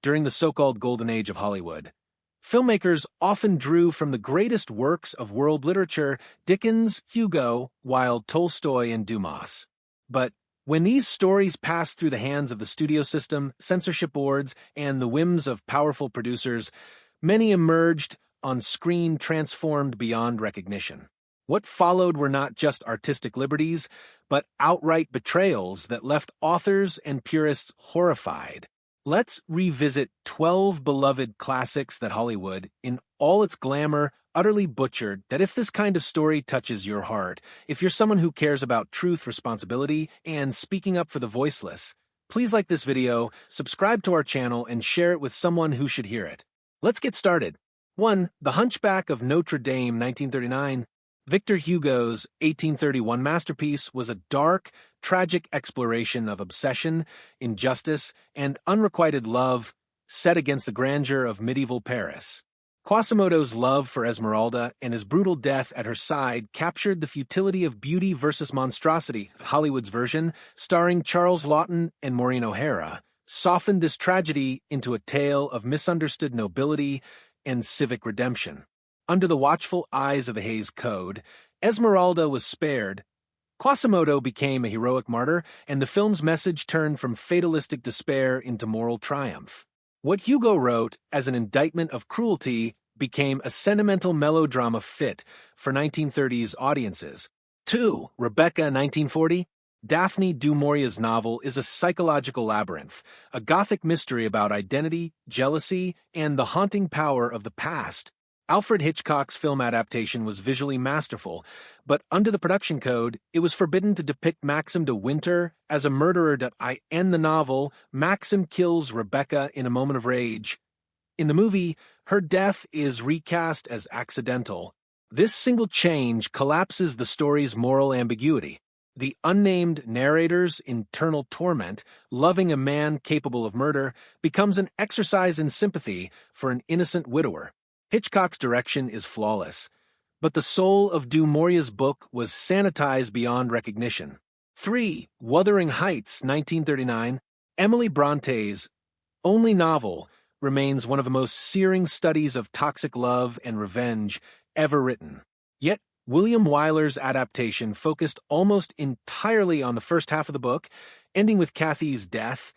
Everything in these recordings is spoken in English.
During the so-called Golden Age of Hollywood, filmmakers often drew from the greatest works of world literature, Dickens, Hugo, Wilde, Tolstoy, and Dumas. But when these stories passed through the hands of the studio system, censorship boards, and the whims of powerful producers, many emerged on screen transformed beyond recognition. What followed were not just artistic liberties, but outright betrayals that left authors and purists horrified. Let's revisit 12 beloved classics that Hollywood, in all its glamour, utterly butchered. That if this kind of story touches your heart, if you're someone who cares about truth, responsibility, and speaking up for the voiceless, please like this video, subscribe to our channel, and share it with someone who should hear it. Let's get started. 1. The Hunchback of Notre Dame, 1939. Victor Hugo's 1831 masterpiece was a dark, tragic exploration of obsession, injustice, and unrequited love set against the grandeur of medieval Paris. Quasimodo's love for Esmeralda and his brutal death at her side captured the futility of beauty versus monstrosity. Hollywood's version, starring Charles Laughton and Maureen O'Hara, softened this tragedy into a tale of misunderstood nobility and civic redemption. Under the watchful eyes of the Hays Code, Esmeralda was spared. Quasimodo became a heroic martyr, and the film's message turned from fatalistic despair into moral triumph. What Hugo wrote as an indictment of cruelty became a sentimental melodrama fit for 1930s audiences. 2. Rebecca, 1940. Daphne du Maurier's novel is a psychological labyrinth, a gothic mystery about identity, jealousy, and the haunting power of the past. Alfred Hitchcock's film adaptation was visually masterful, but under the production code, it was forbidden to depict Maxim de Winter as a murderer. I end the novel, Maxim kills Rebecca in a moment of rage. In the movie, her death is recast as accidental. This single change collapses the story's moral ambiguity. The unnamed narrator's internal torment, loving a man capable of murder, becomes an exercise in sympathy for an innocent widower. Hitchcock's direction is flawless, but the soul of du Maurier's book was sanitized beyond recognition. 3. Wuthering Heights, 1939. Emily Bronte's only novel remains one of the most searing studies of toxic love and revenge ever written. Yet, William Wyler's adaptation focused almost entirely on the first half of the book, ending with Cathy's death.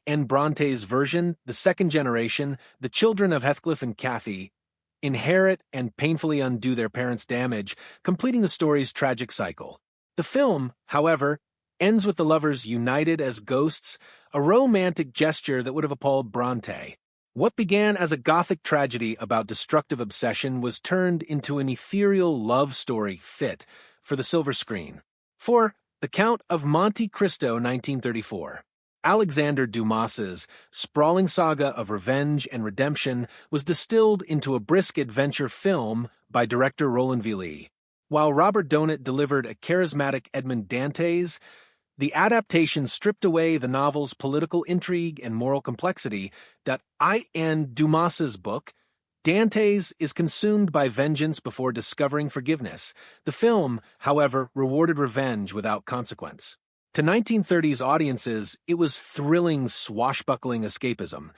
And Bronte's version, the second generation, the children of Heathcliff and Cathy, inherit and painfully undo their parents' damage, completing the story's tragic cycle. The film, however, ends with the lovers united as ghosts, a romantic gesture that would have appalled Bronte. What began as a gothic tragedy about destructive obsession was turned into an ethereal love story fit for the silver screen. 4. The Count of Monte Cristo, 1934. Alexander Dumas's sprawling saga of revenge and redemption was distilled into a brisk adventure film by director Roland Villiers. While Robert Donat delivered a charismatic Edmond Dantes, the adaptation stripped away the novel's political intrigue and moral complexity. In Dumas's book, Dantes is consumed by vengeance before discovering forgiveness. The film, however, rewarded revenge without consequence. To 1930s audiences, it was thrilling, swashbuckling escapism.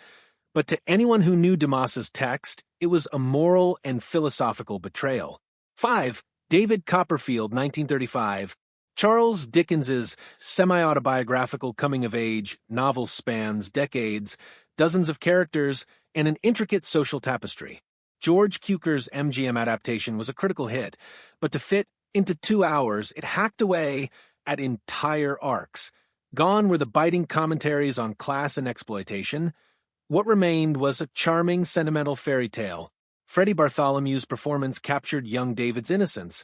But to anyone who knew Dumas's text, it was a moral and philosophical betrayal. 5. David Copperfield, 1935. Charles Dickens's semi-autobiographical coming-of-age novel spans decades, dozens of characters, and an intricate social tapestry. George Cukor's MGM adaptation was a critical hit, but to fit into 2 hours, it hacked away at entire arcs. Gone were the biting commentaries on class and exploitation. What remained was a charming, sentimental fairy tale. Freddie Bartholomew's performance captured young David's innocence.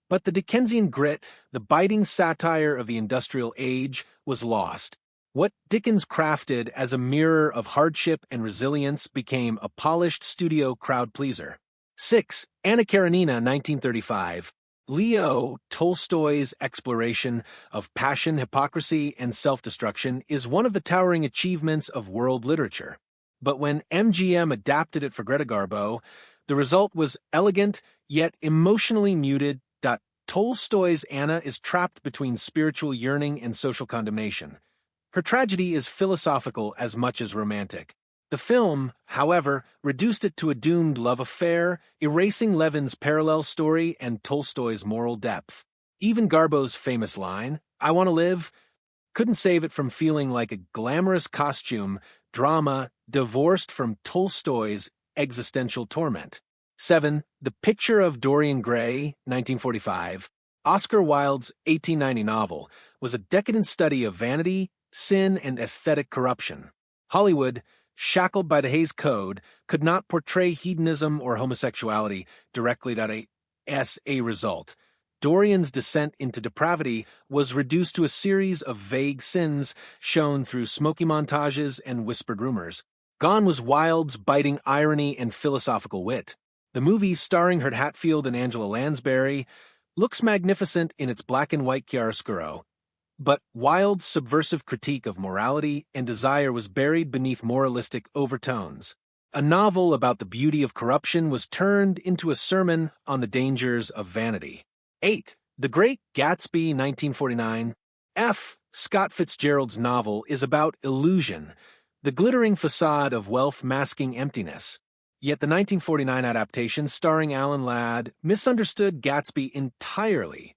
But the Dickensian grit, the biting satire of the industrial age, was lost. What Dickens crafted as a mirror of hardship and resilience became a polished studio crowd-pleaser. 6. Anna Karenina, 1935. Leo Tolstoy's exploration of passion, hypocrisy, and self-destruction is one of the towering achievements of world literature. But when MGM adapted it for Greta Garbo, the result was elegant yet emotionally muted. Tolstoy's Anna is trapped between spiritual yearning and social condemnation. Her tragedy is philosophical as much as romantic. The film, however, reduced it to a doomed love affair, erasing Levin's parallel story and Tolstoy's moral depth. Even Garbo's famous line, "I want to live," couldn't save it from feeling like a glamorous costume drama divorced from Tolstoy's existential torment. 7. The Picture of Dorian Gray, 1945, Oscar Wilde's 1890 novel, was a decadent study of vanity, sin, and aesthetic corruption. Hollywood, shackled by the Hays Code, could not portray hedonism or homosexuality directly as a result. Dorian's descent into depravity was reduced to a series of vague sins shown through smoky montages and whispered rumors. Gone was Wilde's biting irony and philosophical wit. The movie, starring Hurt Hatfield and Angela Lansbury, looks magnificent in its black and white chiaroscuro, but Wilde's subversive critique of morality and desire was buried beneath moralistic overtones. A novel about the beauty of corruption was turned into a sermon on the dangers of vanity. 8. The Great Gatsby, 1949. F. Scott Fitzgerald's novel is about illusion, the glittering facade of wealth masking emptiness. Yet the 1949 adaptation, starring Alan Ladd, misunderstood Gatsby entirely.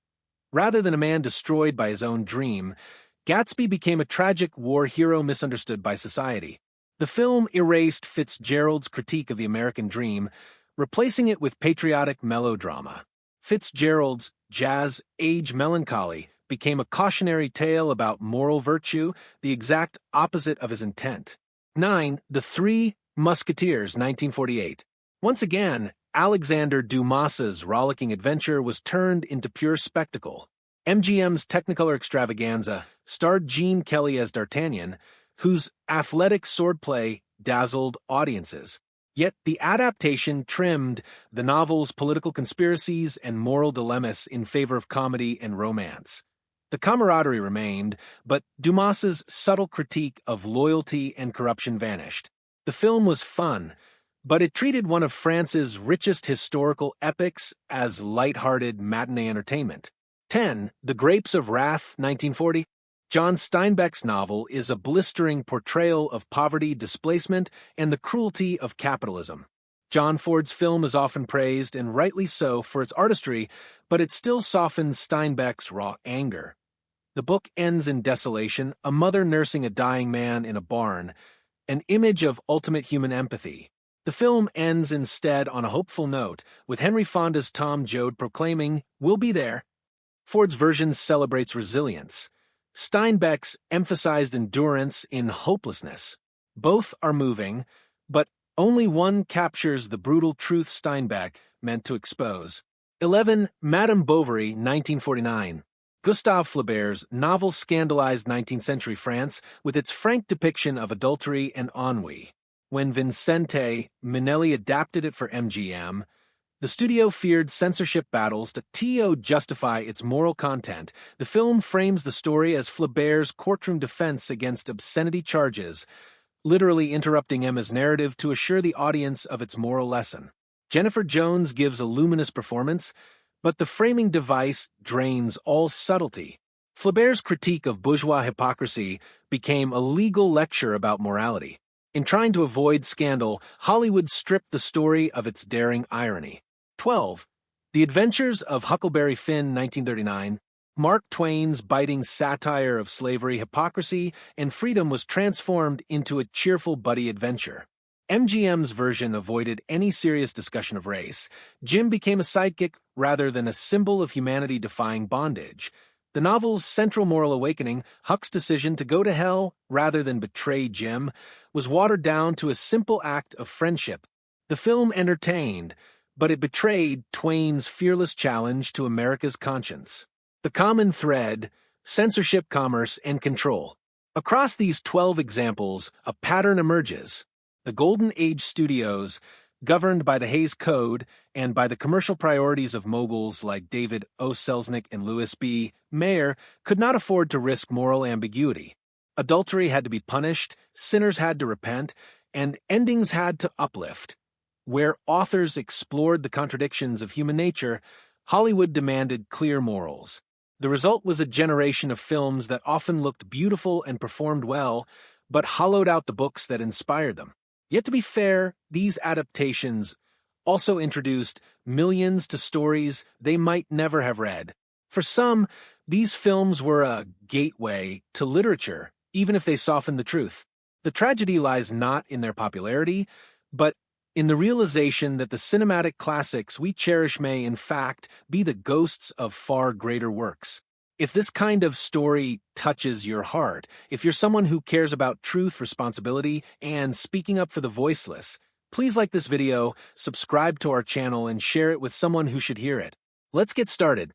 Rather than a man destroyed by his own dream, Gatsby became a tragic war hero misunderstood by society. The film erased Fitzgerald's critique of the American dream, replacing it with patriotic melodrama. Fitzgerald's jazz-age melancholy became a cautionary tale about moral virtue, the exact opposite of his intent. 9. The Three Musketeers, 1948. Once again, Alexander Dumas's rollicking adventure was turned into pure spectacle. MGM's Technicolor extravaganza starred Gene Kelly as D'Artagnan, whose athletic swordplay dazzled audiences. Yet the adaptation trimmed the novel's political conspiracies and moral dilemmas in favor of comedy and romance. The camaraderie remained, but Dumas's subtle critique of loyalty and corruption vanished. The film was fun, but it treated one of France's richest historical epics as light-hearted matinee entertainment. 10. The Grapes of Wrath, 1940. John Steinbeck's novel is a blistering portrayal of poverty, displacement, and the cruelty of capitalism. John Ford's film is often praised, and rightly so, for its artistry, but it still softens Steinbeck's raw anger. The book ends in desolation, a mother nursing a dying man in a barn, an image of ultimate human empathy. The film ends instead on a hopeful note, with Henry Fonda's Tom Joad proclaiming, "We'll be there." Ford's version celebrates resilience. Steinbeck's emphasized endurance in hopelessness. Both are moving, but only one captures the brutal truth Steinbeck meant to expose. 11. Madame Bovary, 1949. Gustave Flaubert's novel scandalized 19th century France with its frank depiction of adultery and ennui. When Vincente Minnelli adapted it for MGM, the studio feared censorship battles to justify its moral content. The film frames the story as Flaubert's courtroom defense against obscenity charges, literally interrupting Emma's narrative to assure the audience of its moral lesson. Jennifer Jones gives a luminous performance, but the framing device drains all subtlety. Flaubert's critique of bourgeois hypocrisy became a legal lecture about morality. In trying to avoid scandal, Hollywood stripped the story of its daring irony. 12. The Adventures of Huckleberry Finn, 1939. Mark Twain's biting satire of slavery, hypocrisy, and freedom was transformed into a cheerful buddy adventure. MGM's version avoided any serious discussion of race. Jim became a sidekick rather than a symbol of humanity defying bondage. The novel's central moral awakening, Huck's decision to go to hell rather than betray Jim, was watered down to a simple act of friendship. The film entertained, but it betrayed Twain's fearless challenge to America's conscience. The common thread: censorship, commerce, and control. Across these 12 examples, a pattern emerges. The Golden Age studios, governed by the Hays Code and by the commercial priorities of moguls like David O. Selznick and Louis B. Mayer, could not afford to risk moral ambiguity. Adultery had to be punished, sinners had to repent, and endings had to uplift. Where authors explored the contradictions of human nature, Hollywood demanded clear morals. The result was a generation of films that often looked beautiful and performed well, but hollowed out the books that inspired them. Yet to be fair, these adaptations also introduced millions to stories they might never have read. For some, these films were a gateway to literature, even if they softened the truth. The tragedy lies not in their popularity, but in the realization that the cinematic classics we cherish may, in fact, be the ghosts of far greater works. If this kind of story touches your heart, if you're someone who cares about truth, responsibility, and speaking up for the voiceless, please like this video, subscribe to our channel, and share it with someone who should hear it. Let's get started.